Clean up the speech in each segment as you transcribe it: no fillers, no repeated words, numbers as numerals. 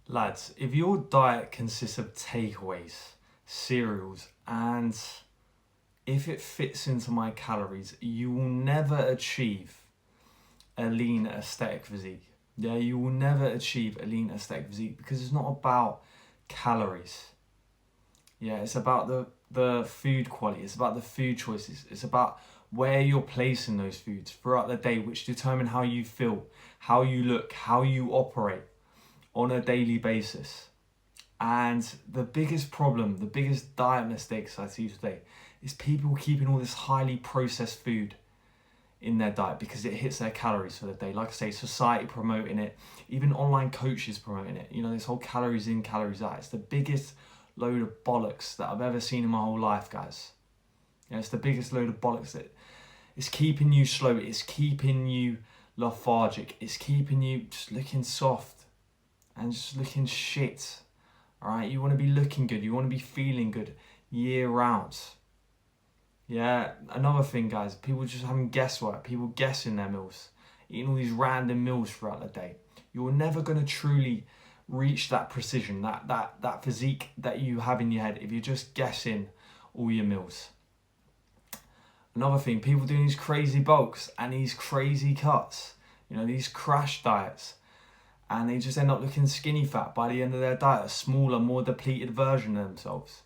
Lads, if your diet consists of takeaways, cereals, and if it fits into my calories, you will never achieve a lean aesthetic physique. Yeah, you will never achieve a lean aesthetic physique because it's not about calories. Yeah, it's about the food quality, it's about the food choices, it's about where you're placing those foods throughout the day, which determine how you feel, how you look, how you operate on a daily basis. And the biggest problem, the biggest diet mistakes I see today is people keeping all this highly processed food in their diet because it hits their calories for the day. Like I say, society promoting it, even online coaches promoting it. You know, this whole calories in, calories out. It's the biggest load of bollocks that I've ever seen in my whole life, guys. You know, it's the biggest load of bollocks that it's keeping you slow, it's keeping you lethargic, it's keeping you just looking soft and just looking shit. Alright, you want to be looking good, you want to be feeling good year round. Yeah, another thing, guys, people just having guesswork, people guessing their meals, eating all these random meals throughout the day. You're never going to truly reach that precision, that physique that you have in your head if you're just guessing all your meals. Another thing, people doing these crazy bulks and these crazy cuts, you know, these crash diets, and they just end up looking skinny fat by the end of their diet, a smaller, more depleted version of themselves.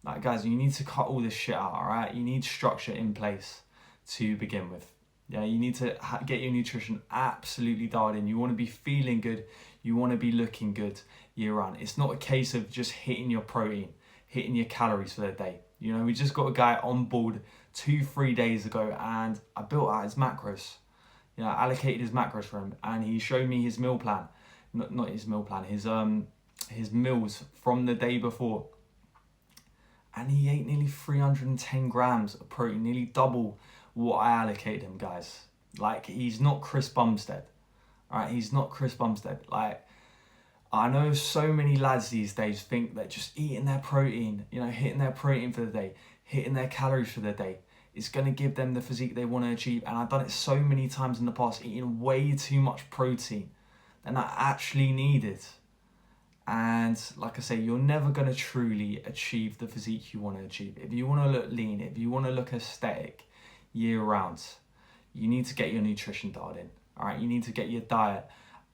Like, guys, you need to cut all this shit out, alright? You need structure in place to begin with. Yeah, you need to get your nutrition absolutely dialed in. You want to be feeling good. You want to be looking good year round. It's not a case of just hitting your protein, hitting your calories for the day. You know, we just got a guy on board 2-3 days ago and I built out his macros. You know, I allocated his macros for him and he showed me his meal plan. Not his meal plan, his meals from the day before. And he ate nearly 310 grams of protein, nearly double what I allocated him, guys. Like, he's not Chris Bumstead. Alright, he's not Chris Bumstead. Like, I know so many lads these days think that just eating their protein, you know, hitting their protein for the day, hitting their calories for the day, is going to give them the physique they want to achieve. And I've done it so many times in the past, eating way too much protein than I actually needed. And like I say, you're never going to truly achieve the physique you want to achieve. If you want to look lean, if you want to look aesthetic year round, you need to get your nutrition dialed in. All right, you need to get your diet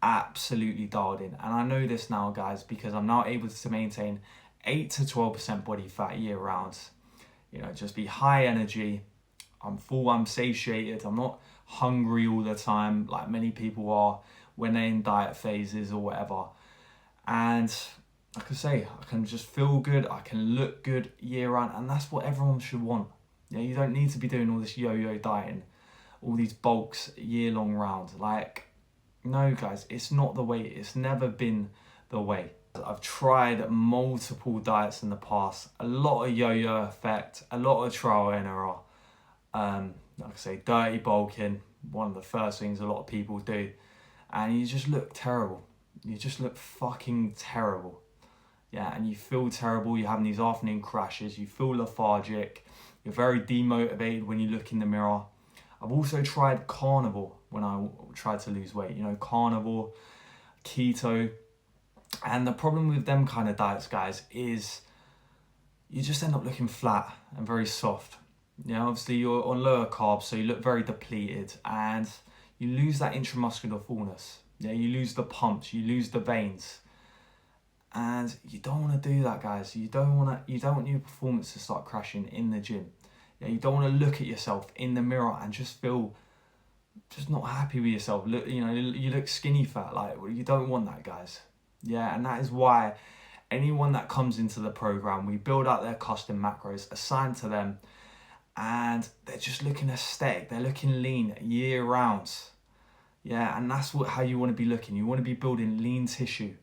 absolutely dialed in. And I know this now, guys, because I'm now able to maintain 8 to 12% body fat year round. You know, just be high energy. I'm full, I'm satiated. I'm not hungry all the time like many people are when they're in diet phases or whatever. And like I say, I can just feel good, I can look good year round, and that's what everyone should want. Yeah, you don't need to be doing all this yo-yo dieting, all these bulks year long round. Like, no guys, it's not the way, it's never been the way. I've tried multiple diets in the past, a lot of yo-yo effect, a lot of trial and error. Like I say, dirty bulking, one of the first things a lot of people do, and you just look terrible. You just look fucking terrible. Yeah, and you feel terrible, you're having these afternoon crashes, you feel lethargic, you're very demotivated when you look in the mirror. I've also tried carnivore when I tried to lose weight, you know, carnivore, keto. And the problem with them kind of diets, guys, is you just end up looking flat and very soft. You know, obviously you're on lower carbs, so you look very depleted and you lose that intramuscular fullness. Yeah, you lose the pumps, you lose the veins. And you don't want to do that, guys. You don't want your performance to start crashing in the gym. Yeah, you don't want to look at yourself in the mirror and just feel just not happy with yourself. Look, you know, you look skinny fat. Like, you don't want that, guys. Yeah, and that is why anyone that comes into the program, we build out their custom macros assigned to them, and they're just looking aesthetic. They're looking lean year round. Yeah, and that's how you want to be looking. You want to be building lean tissue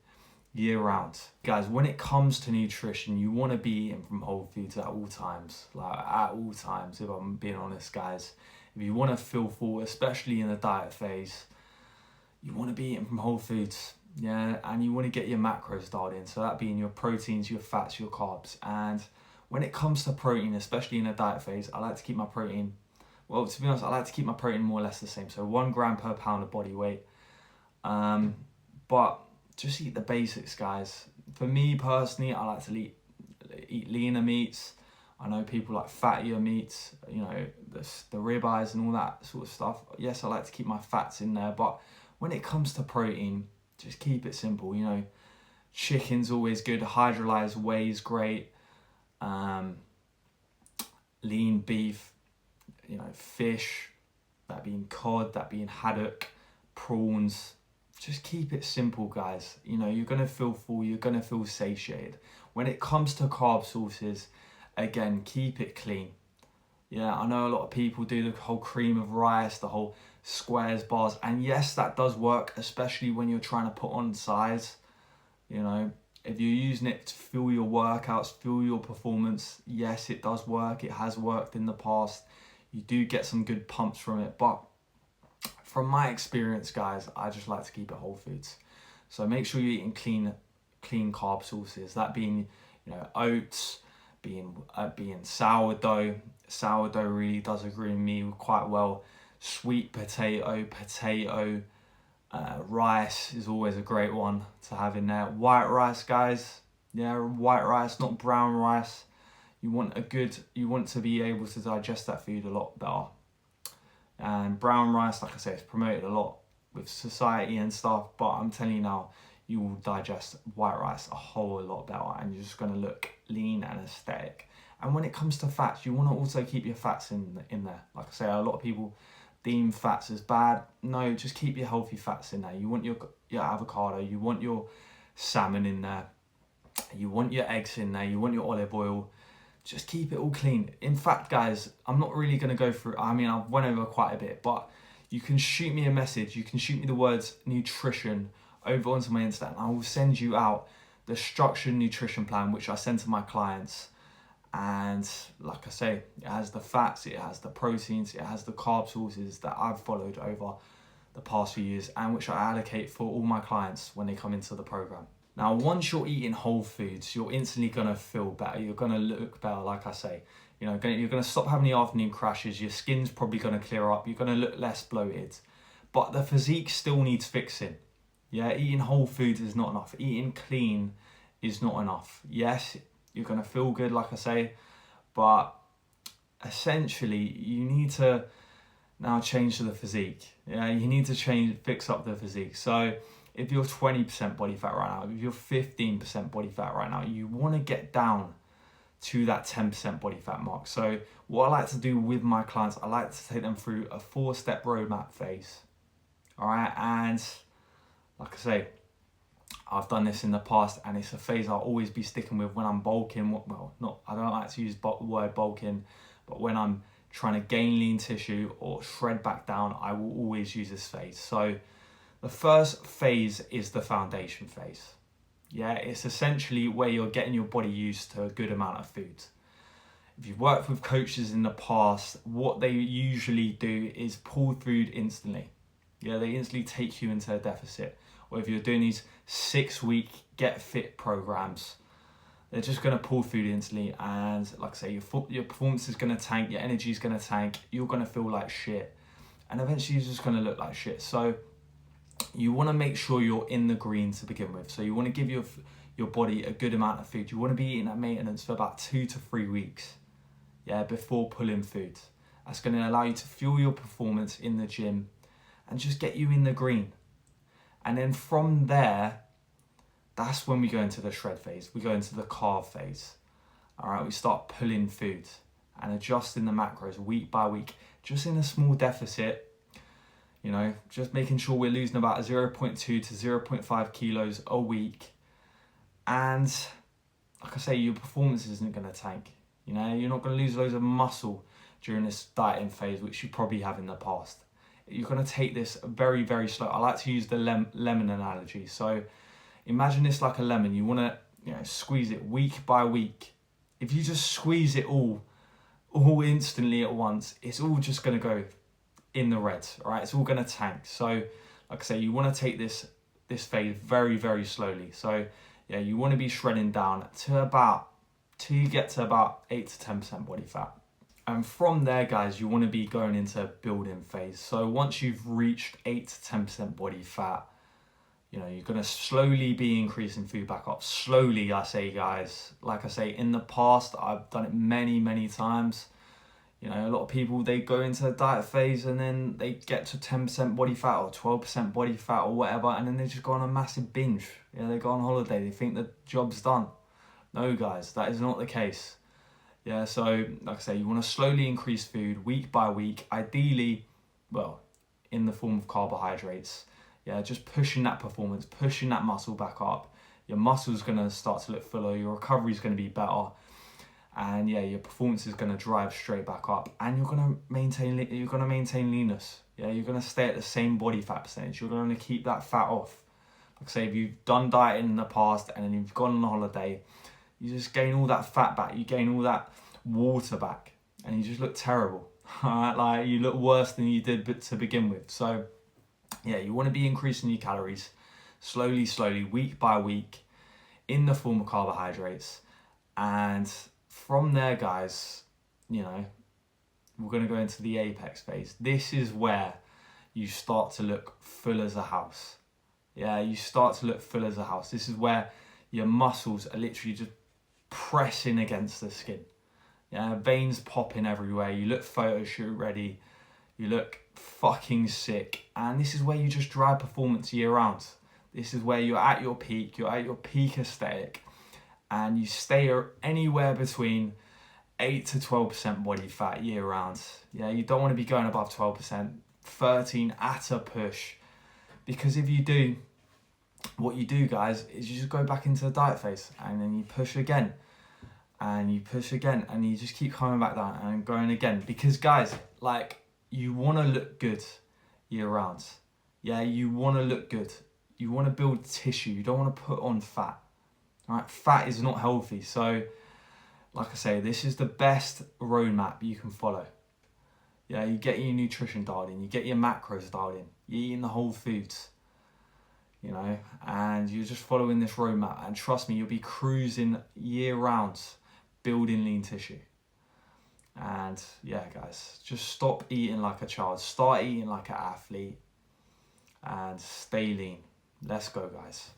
year round. Guys, when it comes to nutrition, you want to be eating from whole foods at all times. Like, at all times, if I'm being honest, guys. If you want to feel full, especially in the diet phase, you want to be eating from whole foods. Yeah, and you want to get your macros dialed in. So that being your proteins, your fats, your carbs. And when it comes to protein, especially in a diet phase, I like to keep my protein, well, to be honest, I like to keep my protein more or less the same. So 1 gram per pound of body weight. But just eat the basics, guys. For me personally, I like to eat leaner meats. I know people like fattier meats, you know, the ribeyes and all that sort of stuff. Yes, I like to keep my fats in there, but when it comes to protein, just keep it simple. You know, chicken's always good. Hydrolyzed whey's great. Lean beef, you know, fish, that being cod, that being haddock, prawns. Just keep it simple, guys. You know, you're going to feel full, you're going to feel satiated. When it comes to carb sources, again, keep it clean. Yeah, I know a lot of people do the whole cream of rice, the whole squares bars, and yes, that does work, especially when you're trying to put on size. You know, if you're using it to fuel your workouts, fuel your performance, yes, it does work. It has worked in the past. You do get some good pumps from it, but from my experience, guys, I just like to keep it whole foods. So make sure you're eating clean carb sources. That being, you know, oats, being sourdough. Sourdough really does agree with me quite well. Sweet potato, rice is always a great one to have in there. White rice, guys. Yeah, white rice, not brown rice. You want to be able to digest that food a lot better. And brown rice, like I say, it's promoted a lot with society and stuff, but I'm telling you now, you will digest white rice a whole lot better, and you're just going to look lean and aesthetic. And when it comes to fats, you want to also keep your fats in there. Like I say, a lot of people deem fats as bad. No, just keep your healthy fats in there. You want your avocado, you want your salmon in there, you want your eggs in there, you want your olive oil. Just keep it all clean. In fact, guys, I'm not really going to go through, I mean, I've went over quite a bit, but you can shoot me a message. You can shoot me the words nutrition over onto my Insta, and I will send you out the structured nutrition plan, which I send to my clients. And like I say, it has the fats, it has the proteins, it has the carb sources that I've followed over the past few years, and which I allocate for all my clients when they come into the program. Now, once you're eating whole foods, you're instantly going to feel better. You're going to look better, like I say. You know, you're going to stop having the afternoon crashes. Your skin's probably going to clear up. You're going to look less bloated. But the physique still needs fixing. Yeah, eating whole foods is not enough. Eating clean is not enough. Yes, you're going to feel good, like I say. But essentially, you need to now change to the physique. Yeah, you need to fix up the physique. So if you're 20% body fat right now, if you're 15% body fat right now, you want to get down to that 10% body fat mark. So what I like to do with my clients, I like to take them through a 4-step roadmap phase. All right, and like I say, I've done this in the past, and it's a phase I'll always be sticking with when I'm bulking. Well, I don't like to use the word bulking, but when I'm trying to gain lean tissue or shred back down, I will always use this phase. So the first phase is the foundation phase. Yeah, it's essentially where you're getting your body used to a good amount of food. If you've worked with coaches in the past, what they usually do is pull food instantly. Yeah, they instantly take you into a deficit. Or if you're doing these 6-week get fit programs, they're just going to pull food instantly, and like I say, your performance is going to tank, your energy is going to tank, you're going to feel like shit, and eventually you're just going to look like shit. So you want to make sure you're in the green to begin with. So you want to give your body a good amount of food. You want to be eating at maintenance for about 2 to 3 weeks, yeah, before pulling food. That's going to allow you to fuel your performance in the gym and just get you in the green. And then from there, that's when we go into the shred phase. We go into the carb phase. All right, we start pulling food and adjusting the macros week by week, just in a small deficit. You know, just making sure we're losing about 0.2 to 0.5 kilos a week. And like I say, your performance isn't going to tank. You know, you're not going to lose loads of muscle during this dieting phase, which you probably have in the past. You're going to take this very, very slow. I like to use the lemon analogy. So imagine this like a lemon. You want to, you know, squeeze it week by week. If you just squeeze it all instantly at once, it's all just going to go in the reds, all right? It's all going to tank. So like I say, you want to take this phase very, very slowly. So yeah, you want to be shredding down till you get to about 8 to 10% body fat. And from there, guys, you want to be going into building phase. So once you've reached 8 to 10% body fat, You know, you're going to slowly be increasing food back up. Slowly, I say, guys. Like I say, in the past, I've done it many, many times. You know, a lot of people, they go into a diet phase and then they get to 10% body fat or 12% body fat or whatever, and then they just go on a massive binge. You know, they go on holiday, they think the job's done. No, guys, that is not the case. Yeah, so like I say, you want to slowly increase food week by week, ideally, well, in the form of carbohydrates. Yeah, just pushing that performance, pushing that muscle back up. Your muscle's going to start to look fuller, your recovery's going to be better. And yeah, your performance is going to drive straight back up, and you're going to maintain leanness. Yeah, you're going to stay at the same body fat percentage. You're going to keep that fat off. Like I say, if you've done dieting in the past and then you've gone on a holiday, you just gain all that fat back, you gain all that water back, and you just look terrible. Like, you look worse than you did to begin with. So yeah, you want to be increasing your calories slowly, week by week, in the form of carbohydrates. And from there, guys, you know, we're going to go into the apex phase. This is where you start to look full as a house. Yeah, you start to look full as a house. This is where your muscles are literally just pressing against the skin. Yeah, veins popping everywhere. You look photo shoot ready. You look fucking sick. And this is where you just drive performance year round. This is where you're at your peak. You're at your peak aesthetic. And you stay anywhere between 8 to 12% body fat year round. Yeah, you don't want to be going above 12%, 13 at a push. Because if you do, what you do, guys, is you just go back into the diet phase, and then you push again, and you push again, and you just keep coming back down and going again. Because, guys, like, you want to look good year round. Yeah, you want to look good. You want to build tissue. You don't want to put on fat. Right, fat is not healthy. So, like I say, this is the best roadmap you can follow. Yeah, you get your nutrition dialed in, you get your macros dialed in, you're eating the whole foods, you know, and you're just following this roadmap. And trust me, you'll be cruising year round, building lean tissue. And yeah, guys, just stop eating like a child, start eating like an athlete, and stay lean. Let's go, guys.